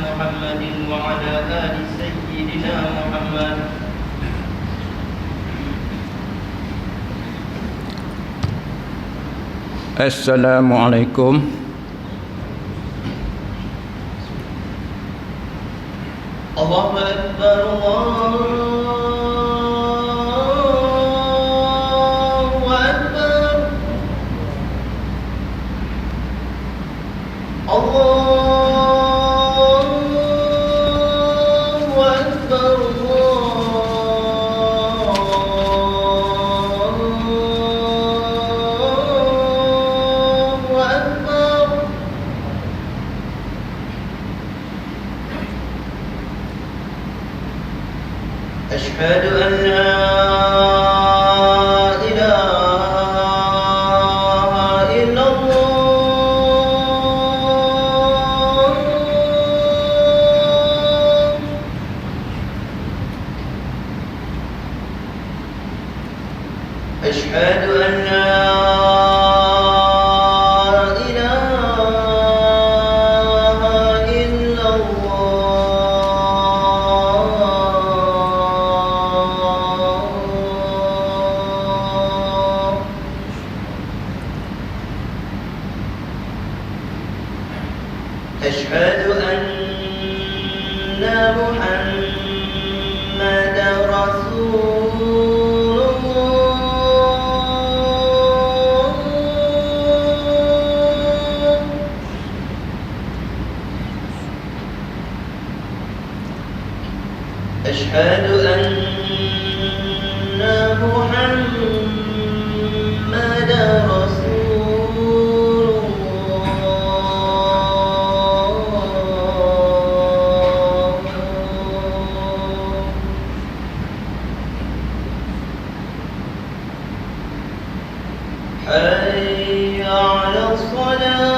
محمد وعلى آل سيدنا محمد. Assalamualaikum. Allahu Akbar, Allahu Akbar, Allahu Akbar, Allahu Akbar. أشهد أن لا إله إلا الله. أشهد أن لا إله إلا الله. أشهد أن محمدا رسول الله. أشهد أن محمدا رسول الله. حي على الصلاة.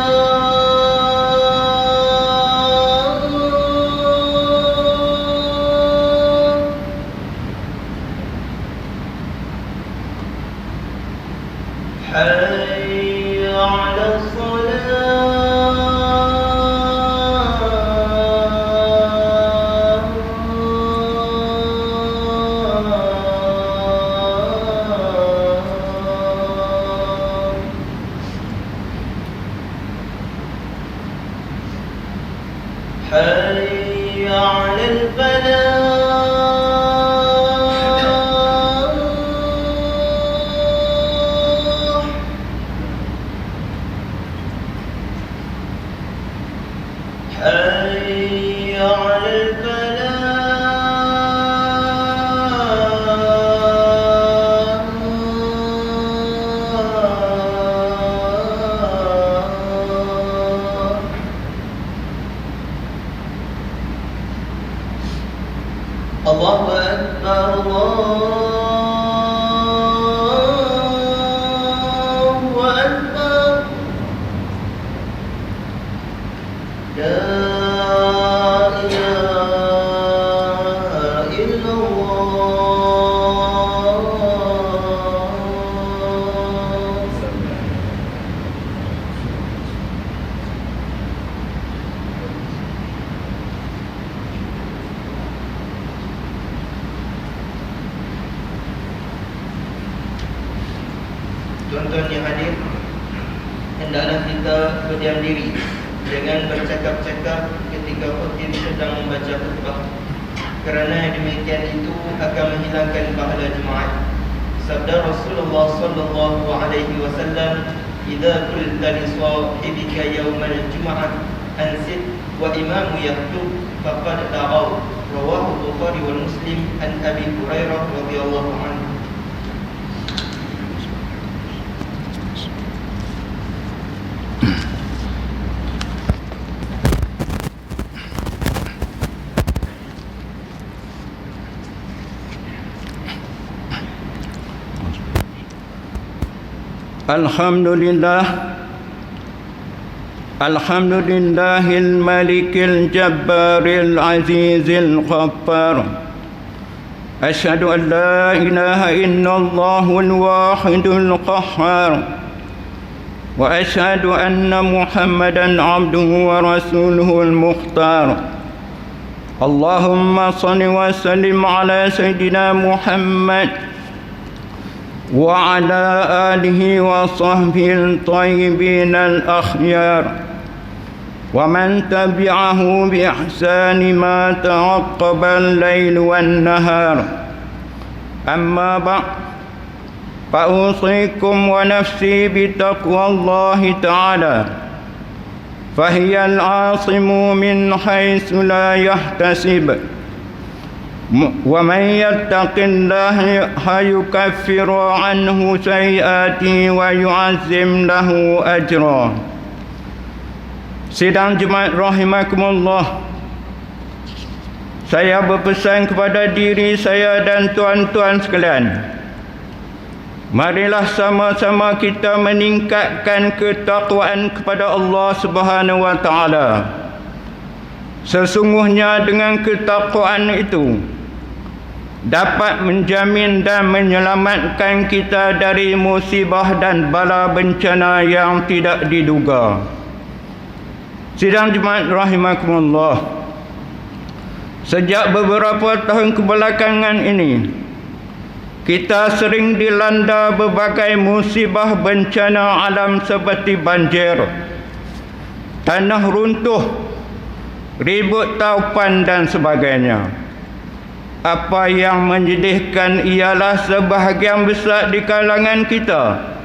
حي على الصلاة. حي على الفلاح. حي على الفلاح. الله أكبر، الله أكبر. لا إله إلا الله. Tuan-tuan yang hadir, hendaklah kita berdiam diri, jangan bercakap-cakap ketika khotib sedang membaca khutbah, kerana demikian itu akan menghilangkan pahala Jumaat. Sabda Rasulullah sallallahu alaihi wasallam, "Idza qulta li sahibika yawmal jum'ah ansit wa imamu yaktub faqad ta'aw." Rawahu Bukhari wal Muslim an Abi Hurairah radhiyallahu anhu. Alhamdulillah, Alhamdulillahil malikil jabbaril azizil ghaffar. Asyhadu an la ilaha illallahul wahidul qahhar. Wa asyhadu anna Muhammadan abduhu wa rasuluhul mukhtar. Allahumma salli wa sallim ala Sayyidina Muhammad wa ala alihi wa sahbihi al-tayyibin al-akhyar wa man tabi'ahu bi ihsani ma ta'aqqaba al-lail wan nahar. Amma ba'd, fa usikum wa nafsi bi taqwallahi ta'ala, fa hiya al-'asimu min haitsu la yahtasib, wa man yattaqillaha yukaffiru anhu sayyi'atihi wa yu'azzim lahu ajra. Sidang Jumaat rahimakumullah, saya berpesan kepada diri saya dan tuan-tuan sekalian, marilah sama-sama kita meningkatkan ketakwaan kepada Allah Subhanahu wa taala. Sesungguhnya dengan ketakwaan itu dapat menjamin dan menyelamatkan kita dari musibah dan bala bencana yang tidak diduga. Sidang Jumaat rahimakumullah, sejak beberapa tahun kebelakangan ini, kita sering dilanda berbagai musibah bencana alam seperti banjir, tanah runtuh, ribut taupan dan sebagainya. Apa yang menyedihkan ialah sebahagian besar di kalangan kita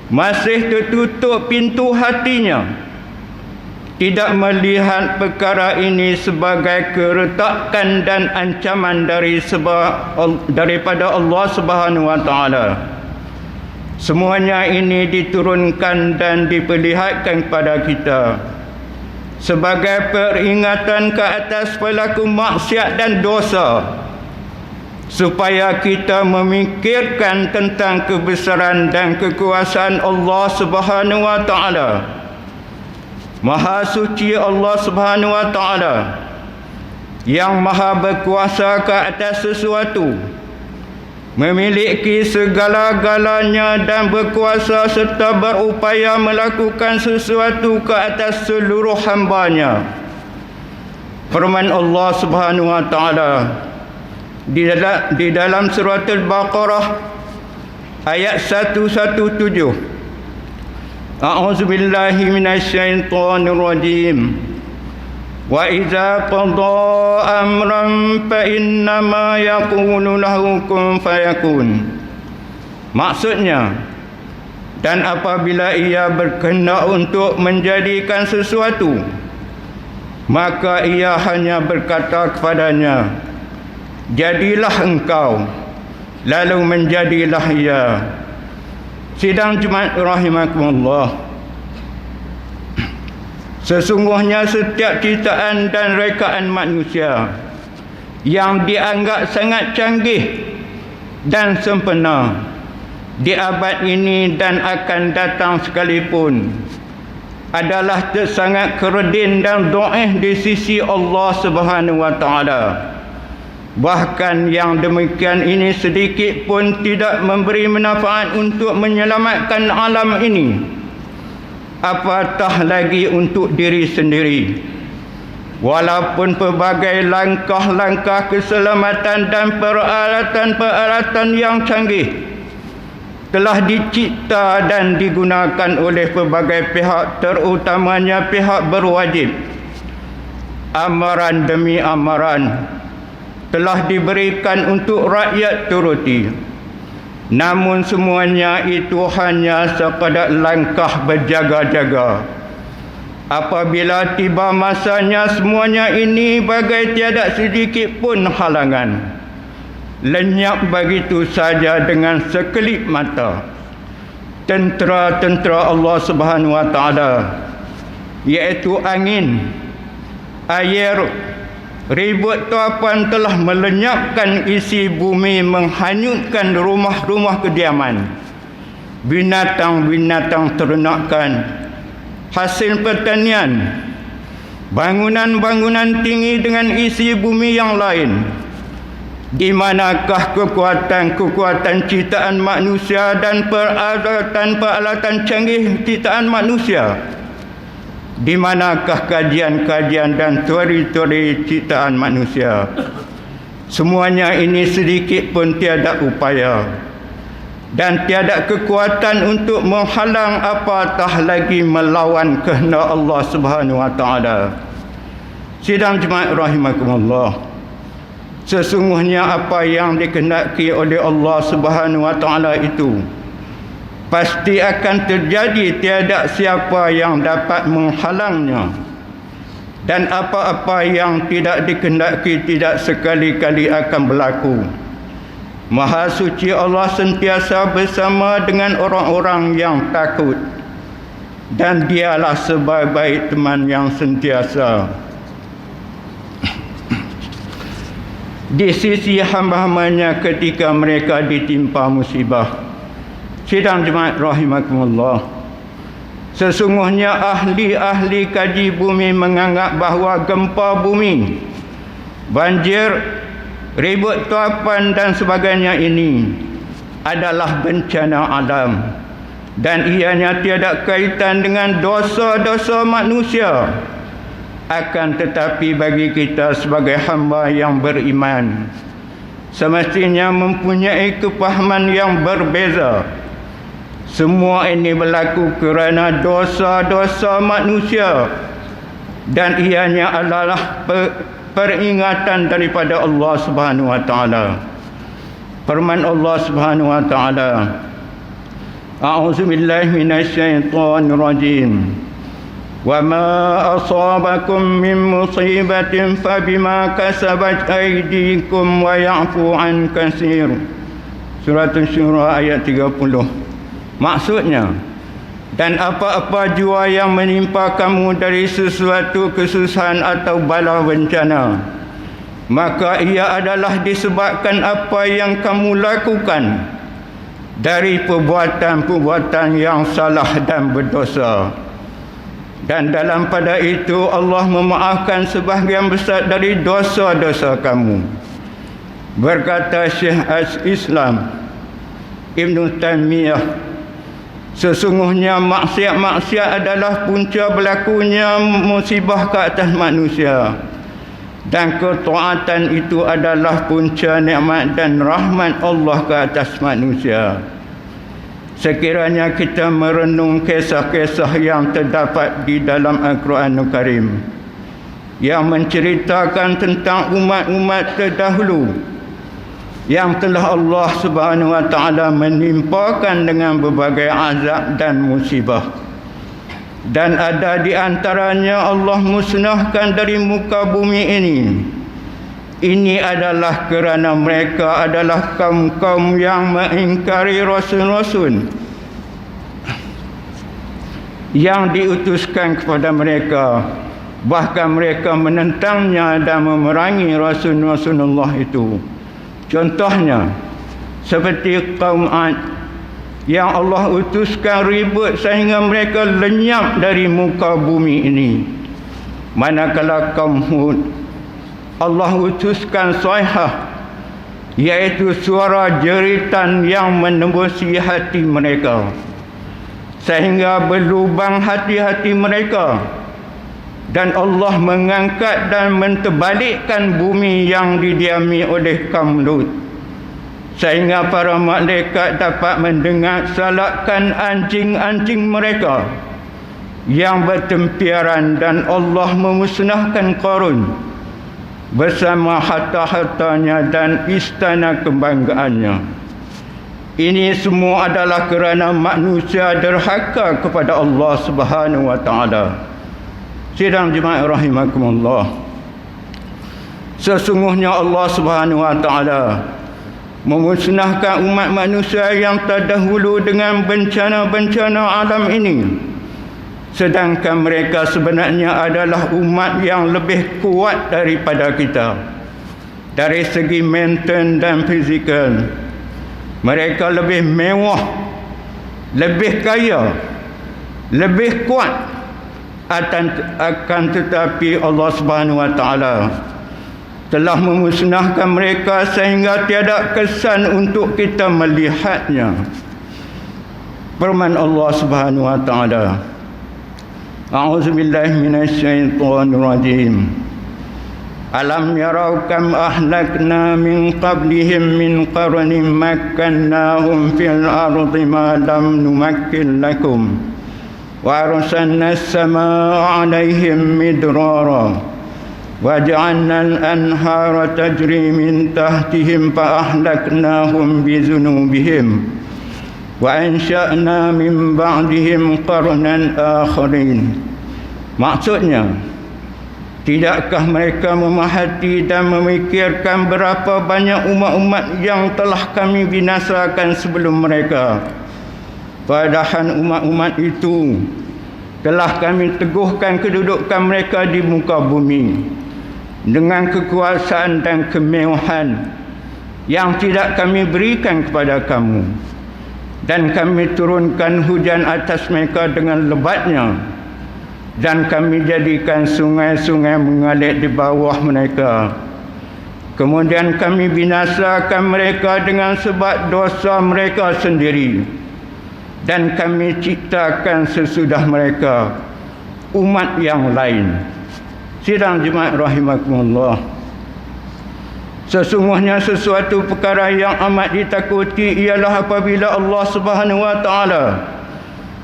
masih tertutup pintu hatinya, tidak melihat perkara ini sebagai keretakan dan ancaman daripada Allah Subhanahu wa taala. Semuanya ini diturunkan dan diperlihatkan kepada kita sebagai peringatan ke atas pelaku maksiat dan dosa, supaya kita memikirkan tentang kebesaran dan kekuasaan Allah Subhanahu wa taala. Maha suci Allah Subhanahu wa taala yang maha berkuasa ke atas sesuatu, memiliki segala-galanya dan berkuasa serta berupaya melakukan sesuatu ke atas seluruh hamba-Nya. Firman Allah Subhanahu wa taala di dalam surah Al-Baqarah ayat 117, A'udzu billahi minasyaitonir rajim. Wa idza qada amran fa innama yaqulu lahu kun fayakun. Maksudnya, dan apabila ia berkehendak untuk menjadikan sesuatu, maka ia hanya berkata kepadanya, jadilah engkau, lalu menjadilah ia. Sidang Jumaat rahimakumullah, sesungguhnya setiap ciptaan dan rekaan manusia yang dianggap sangat canggih dan sempurna di abad ini dan akan datang sekalipun adalah sangat kerdil dan dhaif di sisi Allah Subhanahu wa taala. Bahkan yang demikian ini sedikit pun tidak memberi manfaat untuk menyelamatkan alam ini, apatah lagi untuk diri sendiri. Walaupun pelbagai langkah-langkah keselamatan dan peralatan-peralatan yang canggih telah dicipta dan digunakan oleh pelbagai pihak, terutamanya pihak berwajib, amaran demi amaran telah diberikan untuk rakyat turuti. Namun semuanya itu hanya sekadar langkah berjaga-jaga. Apabila tiba masanya, semuanya ini bagai tiada sedikit pun halangan, lenyap begitu saja dengan sekelip mata. Tentera-tentera Allah Subhanahu wa taala, iaitu angin, air, ribut taupan telah melenyapkan isi bumi, menghanyutkan rumah-rumah kediaman, binatang-binatang ternakan, hasil pertanian, bangunan-bangunan tinggi dengan isi bumi yang lain. Di manakah kekuatan-kekuatan ciptaan manusia dan peralatan-peralatan canggih ciptaan manusia? Di manakah kajian-kajian dan teori-teori ciptaan manusia? Semuanya ini sedikit pun tiada upaya dan tiada kekuatan untuk menghalang apatah lagi melawan kehendak Allah Subhanahu wa taala. Sidang jemaah rahimakumullah, sesungguhnya apa yang dikehendaki oleh Allah Subhanahu wa taala itu pasti akan terjadi, tiada siapa yang dapat menghalangnya. Dan apa-apa yang tidak dikehendaki tidak sekali-kali akan berlaku. Maha suci Allah sentiasa bersama dengan orang-orang yang takut, dan dialah sebaik-baik teman yang sentiasa di sisi hamba-hambanya ketika mereka ditimpa musibah. Sidang jemaah rahimakumullah, sesungguhnya ahli-ahli kaji bumi menganggap bahawa gempa bumi, banjir, ribut tuapan dan sebagainya ini adalah bencana alam dan ianya tiada kaitan dengan dosa-dosa manusia. Akan tetapi bagi kita sebagai hamba yang beriman, semestinya mempunyai kefahaman yang berbeza. Semua ini berlaku kerana dosa-dosa manusia dan ianya adalah peringatan daripada Allah Subhanahu wa taala. Firman Allah Subhanahu wa taala, A'udzubillahi minasyaitonir rajim. Wa ma asabakum min musibatin fabima kasabat aydikum wa ya'fu an katsir. Surah Asy-Syura ayat 30. Maksudnya, dan apa-apa jua yang menimpa kamu dari sesuatu kesusahan atau bala bencana, maka ia adalah disebabkan apa yang kamu lakukan dari perbuatan-perbuatan yang salah dan berdosa. Dan dalam pada itu Allah memaafkan sebahagian besar dari dosa-dosa kamu. Berkata Syekh Al-Islam Ibn Taymiyah, sesungguhnya maksiat-maksiat adalah punca berlakunya musibah ke atas manusia, dan ketaatan itu adalah punca nikmat dan rahmat Allah ke atas manusia. Sekiranya kita merenung kisah-kisah yang terdapat di dalam Al-Quranul Karim yang menceritakan tentang umat-umat terdahulu yang telah Allah Subhanahu wa taala menimpakan dengan berbagai azab dan musibah, dan ada di antaranya Allah musnahkan dari muka bumi ini. Ini adalah kerana mereka adalah kaum-kaum yang mengingkari rasul-rasul yang diutuskan kepada mereka, bahkan mereka menentangnya dan memerangi rasul-rasulullah itu. Contohnya seperti kaum Ad yang Allah utuskan ribut sehingga mereka lenyap dari muka bumi ini. Manakala kaum Hud, Allah utuskan saihah, iaitu suara jeritan yang menembusi hati mereka sehingga berlubang hati-hati mereka, dan Allah mengangkat dan menterbalikkan bumi yang didiami oleh kaum Lut sehingga para malaikat dapat mendengar salakan anjing-anjing mereka yang bertempiaran, dan Allah memusnahkan Qarun bersama harta-hartanya dan istana kebanggaannya. Ini semua adalah kerana manusia derhaka kepada Allah Subhanahu wa taala. Sidang jemaah rahimakumullah, sesungguhnya Allah Subhanahu wa taala memusnahkan umat manusia yang terdahulu dengan bencana-bencana alam ini, sedangkan mereka sebenarnya adalah umat yang lebih kuat daripada kita dari segi mental dan fizikal. Mereka lebih mewah, lebih kaya, lebih kuat. Akan tetapi Allah Subhanahu wa taala telah memusnahkan mereka sehingga tiada kesan untuk kita melihatnya. Firman Allah Subhanahu wa taala, A'udzu billahi minasyaitonir rajim. Alam yarau kam ahlakna min qablihim min qarnin makkannahum fil ardi ma lam numakkin lakum wa arsalna as-samaa'a 'alaihim midrara wa ja'alna al-anhara tajri min tahtihim fa ahlaknahum bi dhunubihim wa ansha'na min ba'dihim qarnan akharin. Maksudnya, tidakkah mereka memahati dan memikirkan berapa banyak umat-umat yang telah kami binasakan sebelum mereka? Padahal umat-umat itu telah kami teguhkan kedudukan mereka di muka bumi dengan kekuasaan dan kemewahan yang tidak kami berikan kepada kamu, dan kami turunkan hujan atas mereka dengan lebatnya, dan kami jadikan sungai-sungai mengalir di bawah mereka. Kemudian kami binasakan mereka dengan sebab dosa mereka sendiri, dan kami ciptakan sesudah mereka umat yang lain. Sidang jemaat rahimakumullah, sesungguhnya sesuatu perkara yang amat ditakuti ialah apabila Allah Subhanahu wa taala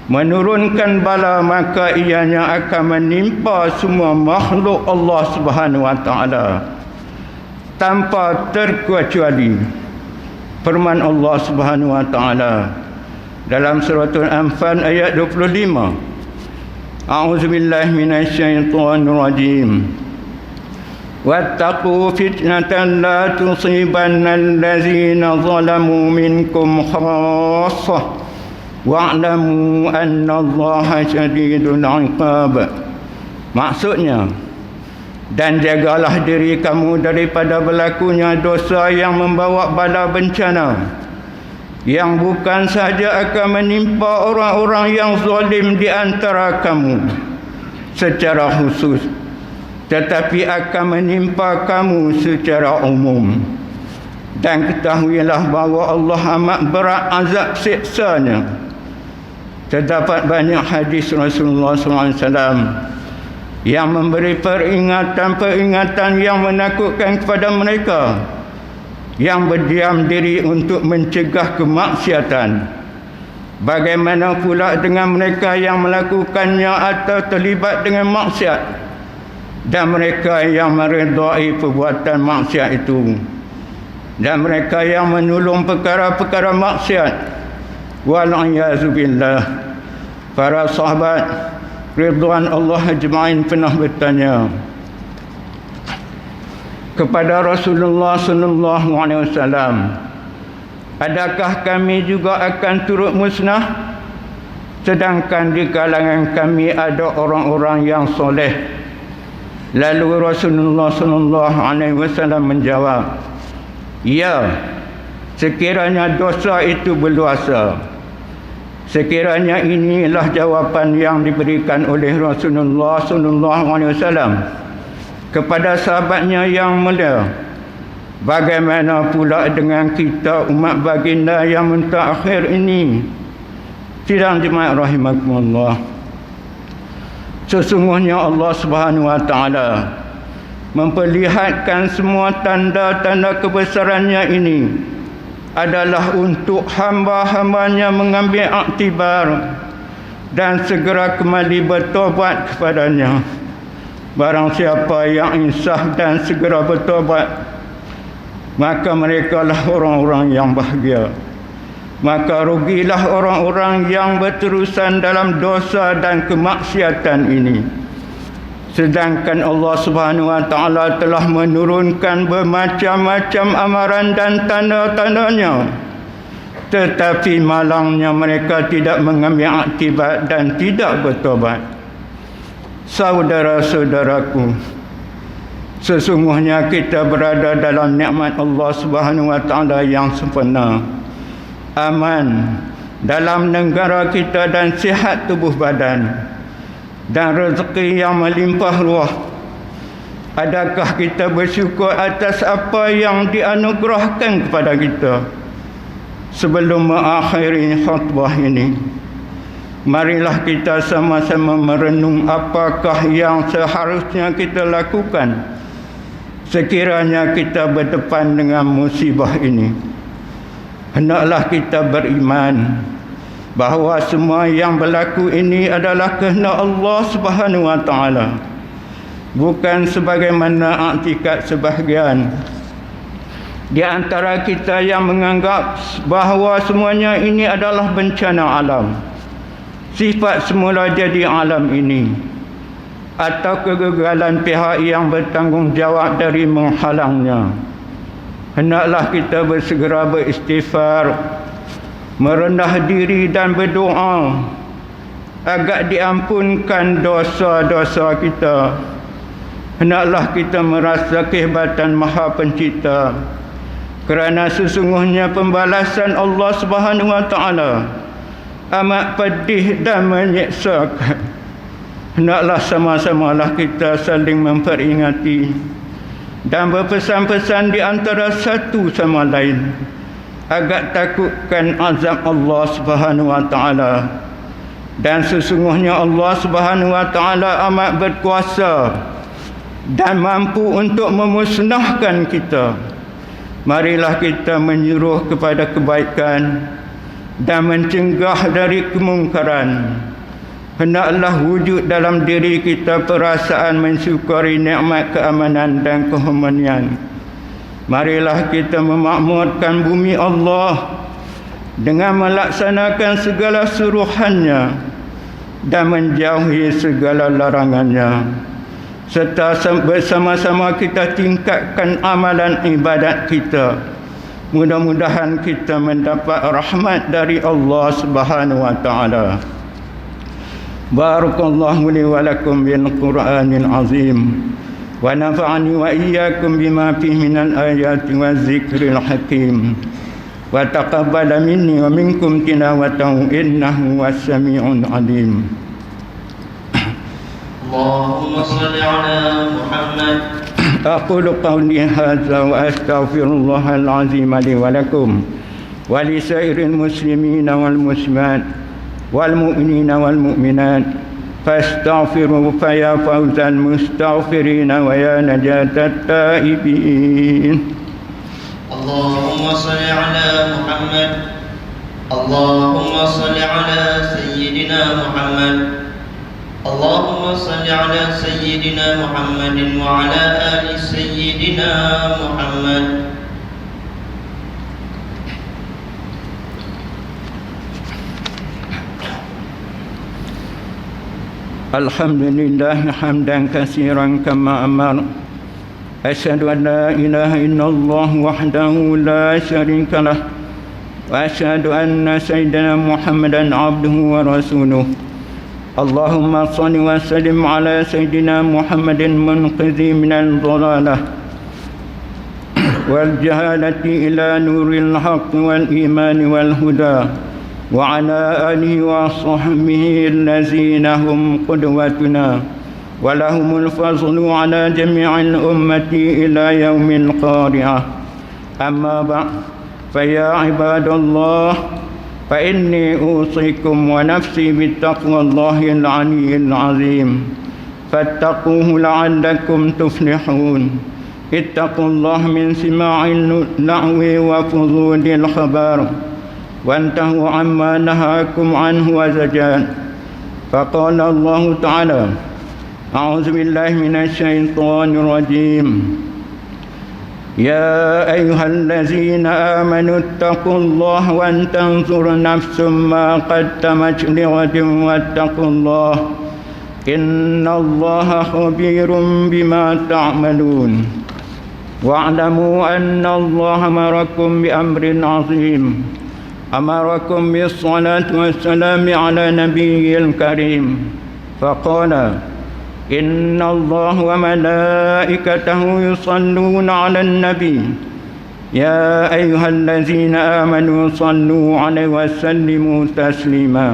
menurunkan bala, maka ianya akan menimpa semua makhluk Allah Subhanahu wa taala tanpa terkecuali. Firman Allah Subhanahu wa taala dalam surah Al-Anfal ayat 25. A'udzu billahi minasyaitonir rajim. Wattaqu fitnatan la tusibanna allazina zalamu minkum khassah wa'lamu annallaha syadidul 'iqab. Maksudnya, dan jagalah diri kamu daripada berlakunya dosa yang membawa bala bencana, yang bukan saja akan menimpa orang-orang yang zalim di antara kamu secara khusus, tetapi akan menimpa kamu secara umum. Dan ketahuilah bahawa Allah amat berat azab siksanya. Terdapat banyak hadis Rasulullah SAW yang memberi peringatan-peringatan yang menakutkan kepada mereka yang berdiam diri untuk mencegah kemaksiatan. Bagaimana pula dengan mereka yang melakukannya atau terlibat dengan maksiat, dan mereka yang meredai perbuatan maksiat itu, dan mereka yang menolong perkara-perkara maksiat. Wal'iyazubillah. Para sahabat ridwan Allah ajma'in pernah bertanya kepada Rasulullah sallallahu alaihi wasallam, adakah kami juga akan turut musnah sedangkan di kalangan kami ada orang-orang yang soleh? Lalu Rasulullah sallallahu alaihi wasallam menjawab, ya, sekiranya dosa itu berluasa. Sekiranya inilah jawapan yang diberikan oleh Rasulullah sallallahu alaihi wasallam kepada sahabatnya yang mulia, bagaimana pula dengan kita umat baginda yang mentakhir ini? Sidang jemaat rahimakumullah, sesungguhnya Allah Subhanahu wa taala memperlihatkan semua tanda-tanda kebesarannya ini adalah untuk hamba-hambanya mengambil iktibar dan segera kembali bertobat kepadanya. Barang siapa yang insaf dan segera bertobat, maka merekalah orang-orang yang bahagia. Maka rugilah orang-orang yang berterusan dalam dosa dan kemaksiatan ini. Sedangkan Allah Subhanahu wa taala telah menurunkan bermacam-macam amaran dan tanda-tandanya, tetapi malangnya mereka tidak mengambil aktibat dan tidak bertobat. Saudara-saudaraku, sesungguhnya kita berada dalam nikmat Allah Subhanahu wa taala yang sempurna, aman dalam negara kita dan sihat tubuh badan, dan rezeki yang melimpah ruah. Adakah kita bersyukur atas apa yang dianugerahkan kepada kita? Sebelum mengakhiri khutbah ini, Marilah kita sama-sama merenung apakah yang seharusnya kita lakukan sekiranya kita berdepan dengan musibah ini. Hendaklah kita beriman bahawa semua yang berlaku ini adalah kehendak Allah Subhanahu wa taala, bukan sebagaimana i'tikad sebahagian di antara kita yang menganggap bahawa semuanya ini adalah bencana alam, sifat semula jadi alam ini, atau kegagalan pihak yang bertanggungjawab dari menghalangnya. Hendaklah kita bersegera beristighfar, merendah diri dan berdoa agar diampunkan dosa-dosa kita. Hendaklah kita merasa kehebatan Maha Pencipta, kerana sesungguhnya pembalasan Allah Subhanahu wa taala amat pedih dan menyeksakan. Hendaklah sama-samalah kita saling memperingati dan berpesan-pesan di antara satu sama lain agar takutkan azab Allah Subhanahu wa taala. Dan sesungguhnya Allah Subhanahu wa taala amat berkuasa dan mampu untuk memusnahkan kita. Marilah kita menyuruh kepada kebaikan dan mencegah dari kemungkaran. Hendaklah wujud dalam diri kita perasaan mensyukuri nikmat keamanan dan keharmonian. Marilah kita memakmurkan bumi Allah dengan melaksanakan segala suruhannya dan menjauhi segala larangannya, serta bersama-sama kita tingkatkan amalan ibadat kita. Mudah-mudahan kita mendapat rahmat dari Allah Subhanahu wa taala. Barakallahu li wa lakum bil Qur'anil azim wa nafa'ani wa iyyakum bima fihi minal ayati waz zikril hakim wa taqabbala minni wa minkum tilawatahu innahu was-sami'un alim. Allahumma salli ala Muhammad. Aqulu qawli hadza wa astaghfirullahal azim li wa lakum wa li sairil muslimina wal muslimat wal mu'minina wal mu'minat fastaghfiru fa ya fawzal mustaghfirin wa ya najatat taibin. Allahumma salli ala Muhammad. Allahumma salli ala sayyidina Muhammad. Allahumma salli ala sayyidina Muhammadin wa ala ali sayyidina Muhammad. Alhamdulillah hamdan katsiran kama amar. Asyhadu an la ilaha illallah wahdahu la syarika lah wa asyhadu anna sayyidina Muhammadan abduhu wa rasuluh. Allahumma shalli wa sallim ala sayyidina Muhammadin munqidhi minal dhalalah wal jahalati ila nuril haqq wal iman wal huda wa ala alihi wa sahbihi allazina hum qudwatuna wa lahumul fadlu ala jami'il ummati ila yaumil qari'ah. Amma ba'd, fa ya ibadallah, fa inni usikum wa nafsi bittaqwallahil aliyyil azim fattaquhu la'allakum tuflihun. Ittaqullaha min sima'il la'wi wa fudulil khabar وانتهوا عما نهاكم عنه وزجان. فقال الله تعالى: أعوذ بالله من الشيطان الرجيم. يا أيها الذين آمنوا اتقوا الله ولتنظر نفس ما قدمت لغد واتقوا الله إن الله خبير بما تعملون. واعلموا أن الله أمركم بأمر عظيم، أمركم بالصلاة والسلام على نبي الكريم فقال: إن الله وملائكته يصلون على النبي يا أيها الذين آمنوا صلوا عليه وسلموا تسليما.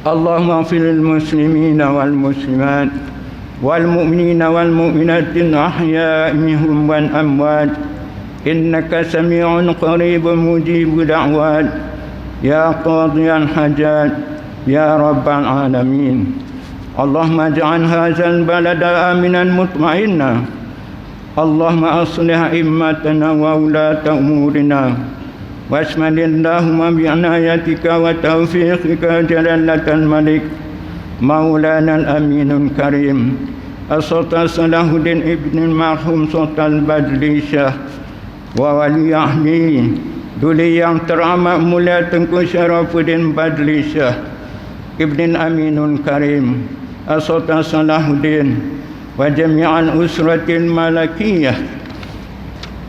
اللهم اغفر للمسلمين والمسلمات والمؤمنين والمؤمنات الأحياء منهم والأموات إنك سميع قريب مجيب دعوات. يا قاضي الحاجات يا رب العالمين. اللهم اجعل هذا البلد آمنا مطمئنا. اللهم أصلح أئمتنا وولاة أمورنا واشمل اللهم بعنايتك وتوفيقك جلالة الملك مولانا الأمين الكريم السلطان صلاح الدين ابن المرحوم سلطان Badli Shah wa wali ahli duli yang teramat mulia Tengku Syarafuddin Badli Shah Ibn Aminul Karim As-Sultan Salahuddin wa jami'al usratil malakiyah.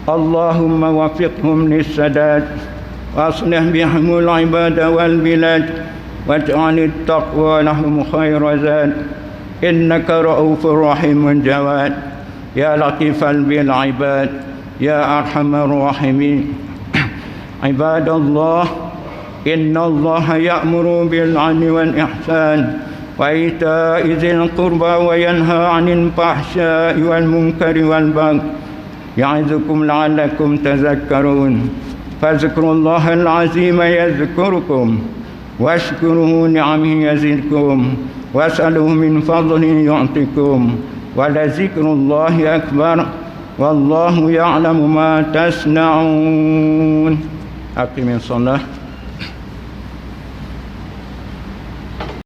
Allahumma wafiqhum lissadat wa aslih bihumul ibadah wal bilad waj'alit taqwa lahum khairazat innaka ra'ufur rahimun jawad ya latifal bil ibad ya arhamar rahimin. Ibadallah, inna Allah ya'muru bil 'adli wal ihsan wa ita'i dzil qurba wa yanha 'anil fahsya'i wal munkari wal baghi ya'idukum la'allakum tadhakkarun. Fadhkurullahal 'azima yadhkurukum washkuruhu ni'amihi yazidkum was'aluhu min fadlihi yu'tikum wa la dzikrullahi akbar wallahu ya'lamu ma tasna'un. Aqimis shalah.